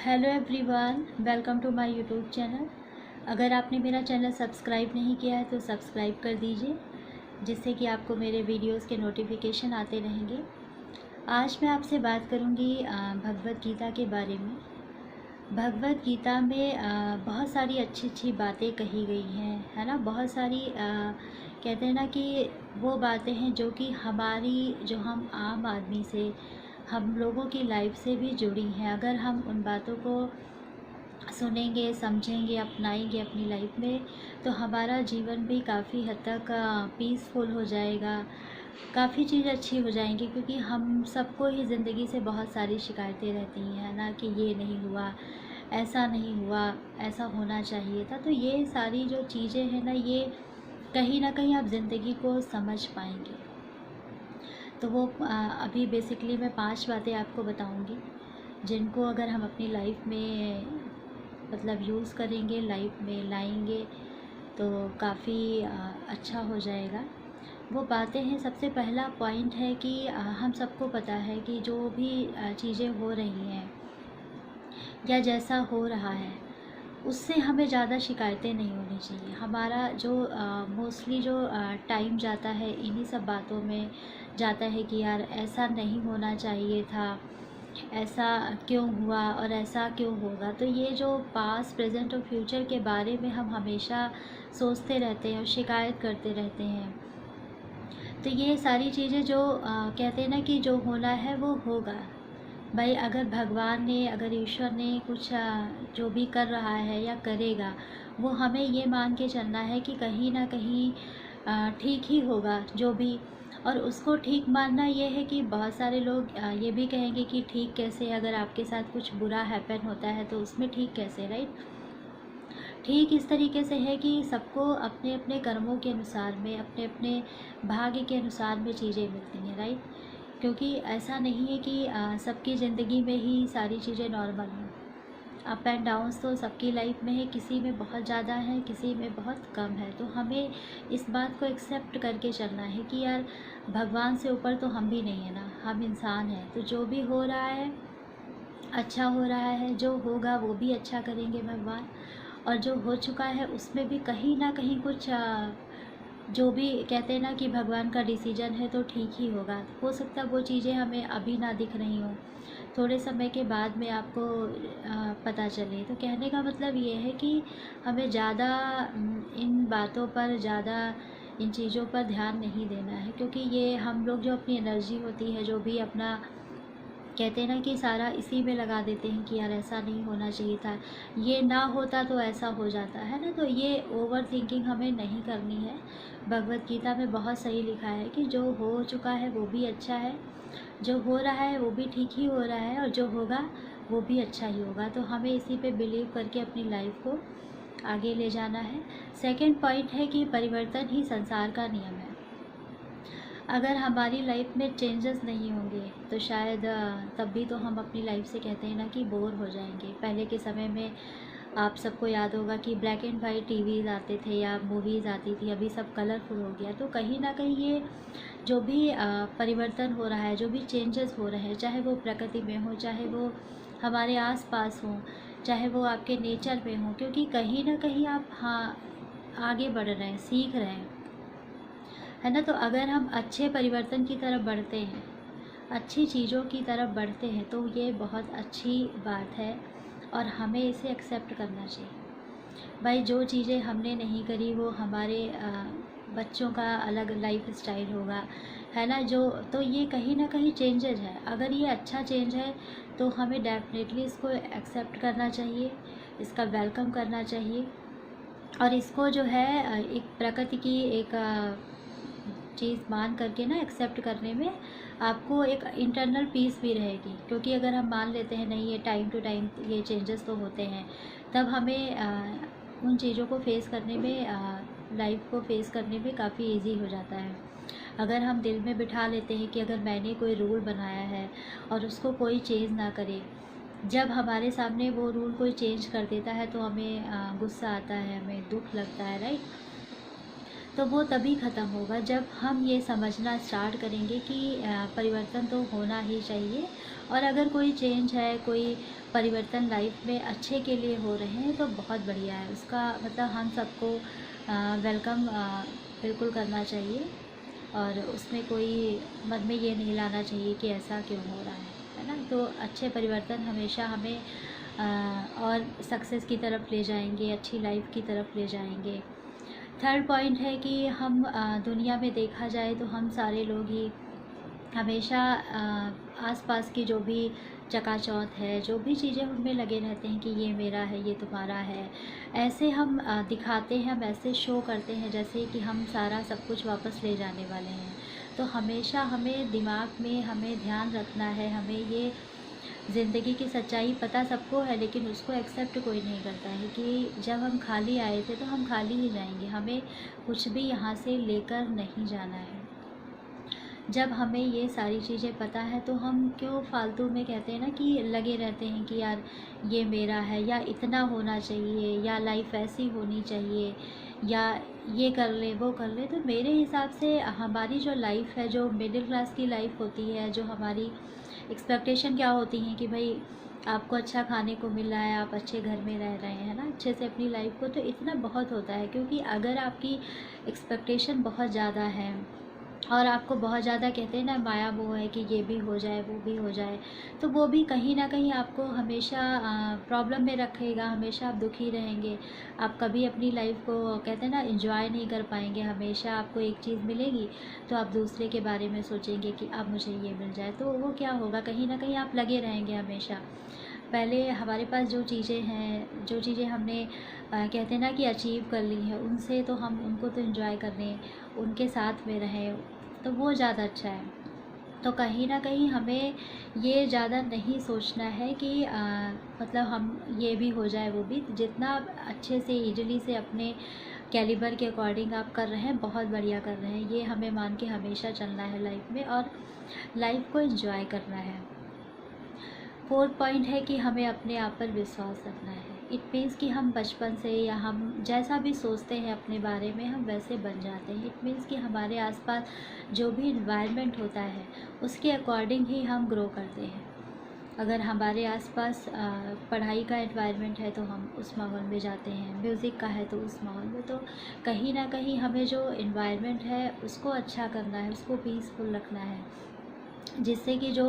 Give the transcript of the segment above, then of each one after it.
Hello everyone, welcome to my YouTube channel. अगर आपने मेरा चैनल सब्सक्राइब नहीं किया है तो सब्सक्राइब कर दीजिए, जिससे कि आपको मेरे वीडियोस के नोटिफिकेशन आते रहेंगे। आज मैं आपसे बात करूंगी भगवत गीता के बारे में। भगवत गीता में बहुत सारी अच्छी अच्छी बातें कही गई हैं, है ना। बहुत सारी कहते हैं ना कि वो बातें हैं जो कि जो हम आम आदमी से, हम लोगों की लाइफ से भी जुड़ी हैं। अगर हम उन बातों को सुनेंगे, समझेंगे, अपनाएंगे अपनी लाइफ में, तो हमारा जीवन भी काफ़ी हद तक पीसफुल हो जाएगा। काफ़ी चीज़ अच्छी हो जाएंगी, क्योंकि हम सबको ही ज़िंदगी से बहुत सारी शिकायतें रहती हैं ना, कि ये नहीं हुआ, ऐसा नहीं हुआ, ऐसा होना चाहिए था। तो ये सारी जो चीज़ें हैं ना, ये कहीं ना कहीं आप ज़िंदगी को समझ पाएंगे। तो वो अभी बेसिकली मैं 5 बातें आपको बताऊंगी, जिनको अगर हम अपनी लाइफ में मतलब यूज़ करेंगे, लाइफ में लाएंगे, तो काफ़ी अच्छा हो जाएगा। वो बातें हैं, सबसे पहला पॉइंट है कि हम सबको पता है कि जो भी चीज़ें हो रही हैं या जैसा हो रहा है, उससे हमें ज़्यादा शिकायतें नहीं होनी चाहिए। हमारा जो मोस्टली जो टाइम जाता है इन्हीं सब बातों में जाता है कि यार ऐसा नहीं होना चाहिए था, ऐसा क्यों हुआ और ऐसा क्यों होगा। तो ये जो पास्ट, प्रेजेंट और फ्यूचर के बारे में हम हमेशा सोचते रहते हैं और शिकायत करते रहते हैं। तो ये सारी चीज़ें जो कहते हैं ना कि जो होना है वो होगा। भाई अगर भगवान ने, अगर ईश्वर ने कुछ जो भी कर रहा है या करेगा, वो हमें ये मान के चलना है कि कहीं ना कहीं ठीक ही होगा जो भी। और उसको ठीक मानना ये है कि बहुत सारे लोग ये भी कहेंगे कि ठीक कैसे, अगर आपके साथ कुछ बुरा हैपन होता है तो उसमें ठीक कैसे, राइट। ठीक इस तरीके से है कि सबको अपने अपने कर्मों के अनुसार में, अपने अपने भाग्य के अनुसार में चीज़ें मिलती हैं, राइट। क्योंकि ऐसा नहीं है कि सबकी ज़िंदगी में ही सारी चीज़ें नॉर्मल हैं। अप एंड डाउन्स तो सबकी लाइफ में है, किसी में बहुत ज़्यादा है, किसी में बहुत कम है। तो हमें इस बात को एक्सेप्ट करके चलना है कि यार भगवान से ऊपर तो हम भी नहीं है ना, हम इंसान हैं। तो जो भी हो रहा है अच्छा हो रहा है, जो होगा वो भी अच्छा करेंगे भगवान। और जो हो चुका है उसमें भी कहीं ना कहीं कुछ जो भी कहते हैं ना कि भगवान का डिसीजन है तो ठीक ही होगा। हो सकता है वो चीज़ें हमें अभी ना दिख रही हों, थोड़े समय के बाद में आपको पता चले। तो कहने का मतलब ये है कि हमें ज़्यादा इन बातों पर, ज़्यादा इन चीज़ों पर ध्यान नहीं देना है। क्योंकि ये हम लोग जो अपनी एनर्जी होती है, जो भी अपना कहते हैं ना कि सारा इसी में लगा देते हैं कि यार ऐसा नहीं होना चाहिए था, ये ना होता तो ऐसा हो जाता है ना। तो ये ओवर थिंकिंग हमें नहीं करनी है। भगवत गीता में बहुत सही लिखा है कि जो हो चुका है वो भी अच्छा है, जो हो रहा है वो भी ठीक ही हो रहा है, और जो होगा वो भी अच्छा ही होगा। तो हमें इसी पे बिलीव करके अपनी लाइफ को आगे ले जाना है। सेकंड पॉइंट है कि परिवर्तन ही संसार का नियम है। अगर हमारी लाइफ में चेंजेस नहीं होंगे तो शायद तब भी तो हम अपनी लाइफ से कहते हैं ना कि बोर हो जाएंगे। पहले के समय में आप सबको याद होगा कि ब्लैक एंड वाइट टीवीज़ आते थे या मूवीज़ आती थी, अभी सब कलरफुल हो गया। तो कहीं ना कहीं ये जो भी परिवर्तन हो रहा है, जो भी चेंजेस हो रहे हैं, चाहे वो प्रकृति में हो, चाहे वो हमारे आसपास हो, चाहे वो आपके नेचर में हो, क्योंकि कहीं ना कहीं आप हाँ आगे बढ़ रहे हैं, सीख रहे हैं, है ना। तो अगर हम अच्छे परिवर्तन की तरफ बढ़ते हैं, अच्छी चीज़ों की तरफ बढ़ते हैं, तो ये बहुत अच्छी बात है और हमें इसे एक्सेप्ट करना चाहिए। भाई जो चीज़ें हमने नहीं करी वो हमारे बच्चों का अलग लाइफ स्टाइल होगा, है ना। जो तो ये कहीं ना कहीं चेंजेज है। अगर ये अच्छा चेंज है तो हमें डेफिनेटली इसको एक्सेप्ट करना चाहिए, इसका वेलकम करना चाहिए। और इसको जो है एक प्रकृति की एक चीज़ मान करके ना एक्सेप्ट करने में आपको एक इंटरनल पीस भी रहेगी। क्योंकि अगर हम मान लेते हैं नहीं, ये टाइम टू टाइम ये चेंजेस तो होते हैं, तब हमें उन चीज़ों को फेस करने में, लाइफ को फेस करने में काफ़ी इजी हो जाता है। अगर हम दिल में बिठा लेते हैं कि अगर मैंने कोई रूल बनाया है और उसको कोई चेंज ना करे, जब हमारे सामने वो रूल कोई चेंज कर देता है तो हमें गुस्सा आता है, हमें दुख लगता है, राइट। तो वो तभी ख़त्म होगा जब हम ये समझना स्टार्ट करेंगे कि परिवर्तन तो होना ही चाहिए और अगर कोई चेंज है, कोई परिवर्तन लाइफ में अच्छे के लिए हो रहे हैं तो बहुत बढ़िया है। उसका मतलब हम सबको वेलकम बिल्कुल करना चाहिए, और उसमें कोई मन में ये नहीं लाना चाहिए कि ऐसा क्यों हो रहा है ना। तो अच्छे परिवर्तन हमेशा हमें और सक्सेस की तरफ ले जाएंगे, अच्छी लाइफ की तरफ ले जाएंगे। थर्ड पॉइंट है कि हम दुनिया में देखा जाए तो हम सारे लोग ही हमेशा आसपास की जो भी चकाचौंध है, जो भी चीज़ें उनमें लगे रहते हैं कि ये मेरा है, ये तुम्हारा है। ऐसे हम दिखाते हैं, हम ऐसे शो करते हैं जैसे कि हम सारा सब कुछ वापस ले जाने वाले हैं। तो हमेशा हमें दिमाग में हमें ध्यान रखना है, हमें ये ज़िंदगी की सच्चाई पता सबको है, लेकिन उसको एक्सेप्ट कोई नहीं करता है कि जब हम खाली आए थे तो हम खाली ही जाएंगे, हमें कुछ भी यहाँ से लेकर नहीं जाना है। जब हमें ये सारी चीज़ें पता है तो हम क्यों फालतू में कहते हैं ना कि लगे रहते हैं कि यार ये मेरा है, या इतना होना चाहिए, या लाइफ ऐसी होनी चाहिए, या ये कर ले वो कर ले। तो मेरे हिसाब से हमारी जो लाइफ है, जो मिडिल क्लास की लाइफ होती है, जो हमारी एक्सपेक्टेशन क्या होती हैं कि भाई आपको अच्छा खाने को मिल रहा है, आप अच्छे घर में रह रहे हैं ना, अच्छे से अपनी लाइफ को, तो इतना बहुत होता है। क्योंकि अगर आपकी एक्सपेक्टेशन बहुत ज़्यादा है और आपको बहुत ज़्यादा कहते हैं ना माया मोह है कि ये भी हो जाए वो भी हो जाए, तो वो भी कहीं ना कहीं आपको हमेशा प्रॉब्लम में रखेगा, हमेशा आप दुखी रहेंगे। आप कभी अपनी लाइफ को कहते हैं ना एंजॉय नहीं कर पाएंगे। हमेशा आपको एक चीज़ मिलेगी तो आप दूसरे के बारे में सोचेंगे कि अब मुझे ये मिल जाए, तो वो क्या होगा, कहीं ना कहीं आप लगे रहेंगे हमेशा। पहले हमारे पास जो चीज़ें हैं, जो चीज़ें हमने कहते हैं ना कि अचीव कर ली है, उनसे तो हम उनको तो एंजॉय करने, उनके साथ में रहें, तो वो ज़्यादा अच्छा है। तो कहीं ना कहीं हमें ये ज़्यादा नहीं सोचना है कि मतलब हम ये भी हो जाए वो भी। जितना आप अच्छे से ईजिली से अपने कैलिबर के अकॉर्डिंग आप कर रहे हैं, बहुत बढ़िया कर रहे हैं, ये हमें मान के हमेशा चलना है लाइफ में, और लाइफ को एंजॉय करना है। फोर्थ पॉइंट है कि हमें अपने आप पर विश्वास रखना है। इट मीन्स कि हम बचपन से, या हम जैसा भी सोचते हैं अपने बारे में, हम वैसे बन जाते हैं। इट मीन्स कि हमारे आसपास जो भी इन्वायरमेंट होता है उसके अकॉर्डिंग ही हम ग्रो करते हैं। अगर हमारे आसपास पढ़ाई का एनवायरनमेंट है तो हम उस माहौल में जाते हैं, म्यूज़िक का है तो उस माहौल में। तो कहीं ना कहीं हमें जो एनवायरनमेंट है उसको अच्छा करना है, उसको पीसफुल रखना है, जिससे कि जो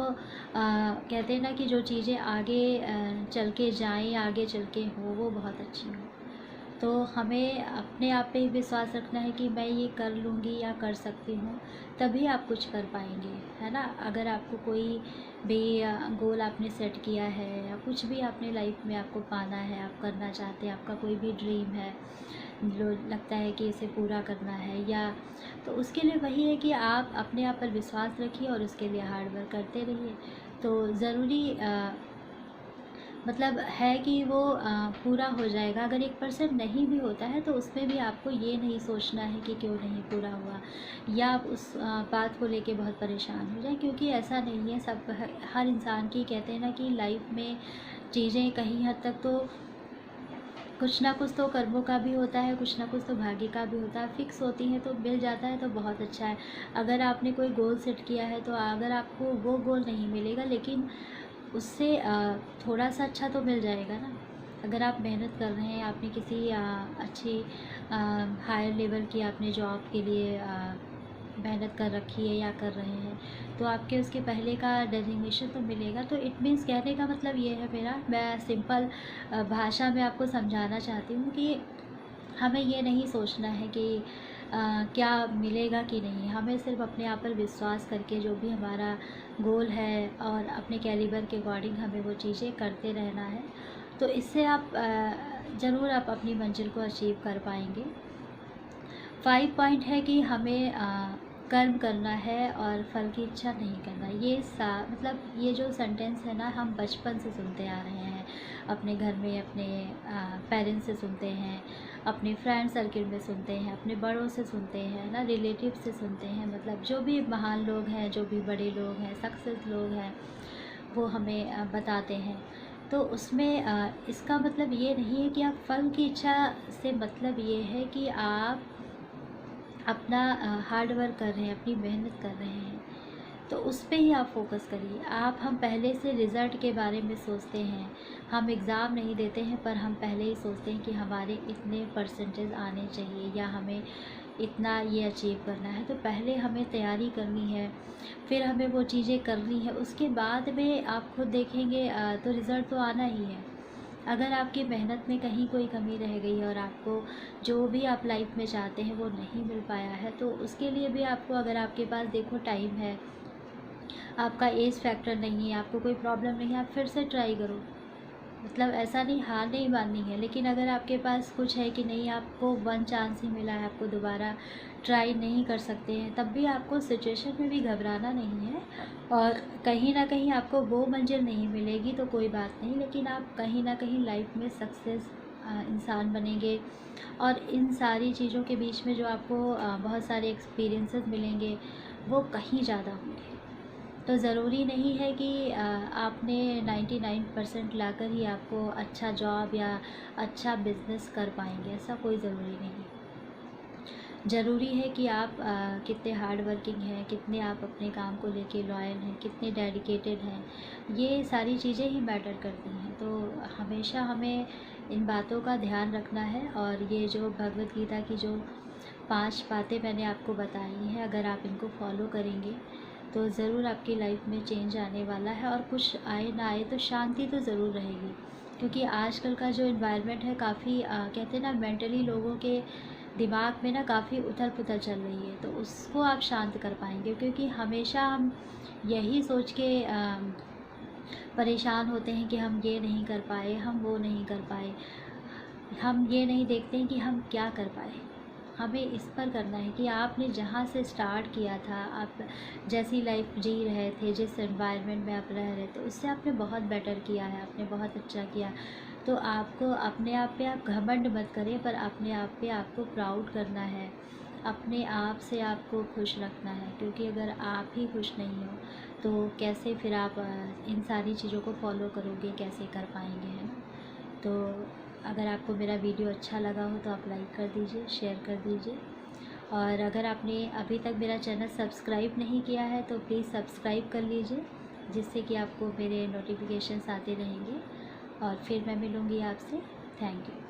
कहते हैं ना कि जो चीज़ें आगे चल के जाएँ, आगे चल के हो, वो बहुत अच्छी हो। तो हमें अपने आप पे ही विश्वास रखना है कि मैं ये कर लूँगी या कर सकती हूँ, तभी आप कुछ कर पाएंगे, है ना। अगर आपको कोई भी गोल आपने सेट किया है, या कुछ भी आपने लाइफ में आपको पाना है, आप करना चाहते हैं, आपका कोई भी ड्रीम है जो लगता है कि इसे पूरा करना है, या तो उसके लिए वही है कि आप अपने आप पर विश्वास रखिए और उसके लिए हार्ड वर्क करते रहिए। तो ज़रूरी मतलब है कि वो पूरा हो जाएगा। अगर 1% नहीं भी होता है तो उसमें भी आपको ये नहीं सोचना है कि क्यों नहीं पूरा हुआ, या आप उस बात को लेके बहुत परेशान हो जाए, क्योंकि ऐसा नहीं है। सब हर इंसान की कहते हैं ना कि लाइफ में चीज़ें कहीं हद तक तो कुछ ना कुछ तो कर्मों का भी होता है, कुछ ना कुछ तो भाग्य का भी होता है। फिक्स होती हैं तो मिल जाता है तो बहुत अच्छा है। अगर आपने कोई गोल सेट किया है तो अगर आपको वो गोल नहीं मिलेगा, लेकिन उससे थोड़ा सा अच्छा तो मिल जाएगा ना। अगर आप मेहनत कर रहे हैं, आपने किसी अच्छी हायर लेवल की आपने जॉब के लिए मेहनत कर रखी है या कर रहे हैं, तो आपके उसके पहले का डेजिग्नेशन तो मिलेगा। तो इट मीन्स कहने का मतलब ये है मेरा, मैं सिंपल भाषा में आपको समझाना चाहती हूँ कि हमें ये नहीं सोचना है कि क्या मिलेगा कि नहीं। हमें सिर्फ अपने आप पर विश्वास करके जो भी हमारा गोल है और अपने कैलिबर के अकॉर्डिंग हमें वो चीज़ें करते रहना है। तो इससे आप ज़रूर आप अपनी मंजिल को अचीव कर पाएंगे। 5 पॉइंट है कि हमें कर्म करना है और फल की इच्छा नहीं करना। ये मतलब ये जो सेंटेंस है ना, हम बचपन से सुनते आ रहे हैं, अपने घर में अपने पेरेंट्स से सुनते हैं, अपने फ्रेंड सर्किल में सुनते हैं, अपने बड़ों से सुनते हैं ना, रिलेटिव से सुनते हैं। मतलब जो भी महान लोग हैं, जो भी बड़े लोग हैं, सक्सेस लोग हैं, वो हमें बताते हैं। तो उसमें इसका मतलब ये नहीं है कि आप फल की इच्छा से, मतलब ये है कि आप अपना हार्ड वर्क कर रहे हैं, अपनी मेहनत कर रहे हैं। तो उस पे ही आप फोकस करिए। हम पहले से रिज़ल्ट के बारे में सोचते हैं, हम एग्ज़ाम नहीं देते हैं पर हम पहले ही सोचते हैं कि हमारे इतने परसेंटेज आने चाहिए या हमें इतना ये अचीव करना है। तो पहले हमें तैयारी करनी है, फिर हमें वो चीज़ें करनी है, उसके बाद में आप खुद देखेंगे तो रिज़ल्ट तो आना ही है। अगर आपकी मेहनत में कहीं कोई कमी रह गई है और आपको जो भी आप लाइफ में चाहते हैं वो नहीं मिल पाया है, तो उसके लिए भी आपको, अगर आपके पास देखो टाइम है, आपका एज फैक्टर नहीं है, आपको कोई प्रॉब्लम नहीं है, आप फिर से ट्राई करो। मतलब ऐसा नहीं, हार नहीं माननी है। लेकिन अगर आपके पास कुछ है कि नहीं, आपको वन चांस ही मिला है, आपको दोबारा ट्राई नहीं कर सकते हैं, तब भी आपको सिचुएशन में भी घबराना नहीं है। और कहीं ना कहीं आपको वो मंजिल नहीं मिलेगी तो कोई बात नहीं, लेकिन आप कहीं ना कहीं लाइफ में सक्सेस इंसान बनेंगे। और इन सारी चीज़ों के बीच में जो आपको बहुत सारे एक्सपीरियंसेस मिलेंगे वो कहीं ज़्यादा होंगे। तो ज़रूरी नहीं है कि आपने 99% लाकर ही आपको अच्छा जॉब या अच्छा बिज़नेस कर पाएंगे, ऐसा कोई ज़रूरी नहीं। ज़रूरी है कि आप कितने हार्ड वर्किंग हैं, कितने आप अपने काम को लेके लॉयल हैं, कितने डेडिकेटेड हैं, ये सारी चीज़ें ही मैटर करती हैं। तो हमेशा हमें इन बातों का ध्यान रखना है। और ये जो भगवत गीता की जो 5 बातें मैंने आपको बताई हैं, अगर आप इनको फॉलो करेंगे तो ज़रूर आपकी लाइफ में चेंज आने वाला है। और कुछ आए ना आए तो शांति तो ज़रूर रहेगी, क्योंकि आजकल का जो इन्वायरमेंट है काफ़ी कहते हैं ना, मेंटली लोगों के दिमाग में ना काफ़ी उथल पुथल चल रही है, तो उसको आप शांत कर पाएंगे। क्योंकि हमेशा हम यही सोच के परेशान होते हैं कि हम ये नहीं कर पाए, हम वो नहीं कर पाए, हम ये नहीं देखते हैं कि हम क्या कर पाए। हमें इस पर करना है कि आपने जहाँ से स्टार्ट किया था, आप जैसी लाइफ जी रहे थे, जिस एनवायरनमेंट में आप रह रहे थे, उससे आपने बहुत बेटर किया है, आपने बहुत अच्छा किया। तो आपको अपने आप पे आप घमंड मत करें, पर अपने आप पे आपको प्राउड करना है, अपने आप से आपको खुश रखना है। क्योंकि अगर आप ही खुश नहीं हो तो कैसे फिर आप इन सारी चीज़ों को फॉलो करोगे, कैसे कर पाएंगे, है ना। तो अगर आपको मेरा वीडियो अच्छा लगा हो तो आप लाइक कर दीजिए, शेयर कर दीजिए। और अगर आपने अभी तक मेरा चैनल सब्सक्राइब नहीं किया है तो प्लीज़ सब्सक्राइब कर लीजिए, जिससे कि आपको मेरे नोटिफिकेशंस आते रहेंगे। और फिर मैं मिलूँगी आपसे। Thank you.